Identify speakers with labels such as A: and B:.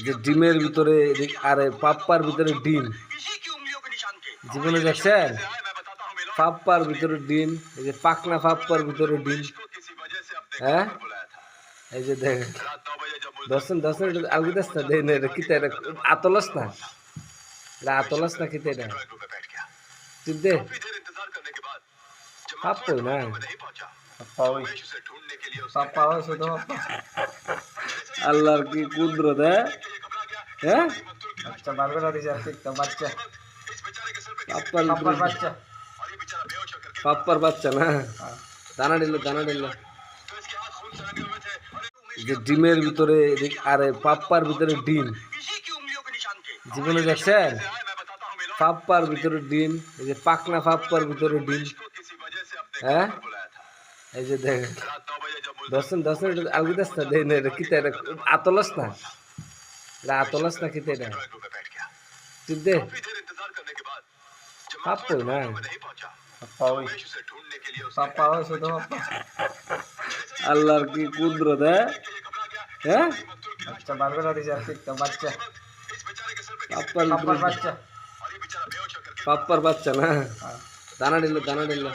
A: যে ডিমের ভিতরে আরে পাপ্পার ভিতরে ডিম জীবনে দেখছেন? পাপ্পার ভিতরে ডিম, এই যে পাকনা পাপ্পার ভিতরে ডিম। হ্যাঁ, এই যে দেখেন দর্শন দর্শন আলগিদাস না দেখ না, এটা কিতা, এটা আতলস না, এটা আতলস না, কিতা এটা তুই দে পাপ্পই না
B: पापा वही पापा हो सुधो पापा
A: আল্লাহর কি কুদরত। হ্যাঁ
B: बच्चा बार बार आती जाती तो बच्चा
A: পাপ্পার
B: पापा
A: ভিতরে
B: बच्चा
A: পাপ্পার বাচ্চা না, দানা দিল দানা দিল। যে ডিমের ভিতরে আরে পাপ্পার ভিতরে ডিম জীবনে দেখছেন? পাপ্পার ভিতরে ডিম, এই যে পাকনা পাপ্পার ভিতরে ডিম। হ্যাঁ, এই যে দেখেন দর্শন দর্শন আলগিদাস না দেখ না, এটা কিতা, এটা আতলস না, এটা আতলস না, কিতা এটা তুই দে পাপ্পই না
B: पापा वही पापा हो सुधो पापा
A: আল্লাহর কি কুদরত। হ্যাঁ
B: बच्चा बार बार आती जाती तो बच्चा
A: পাপ্পার
B: पापा
A: ভিতরে
B: बच्चा
A: পাপ্পার বাচ্চা না, দানা দিল দানা দিল।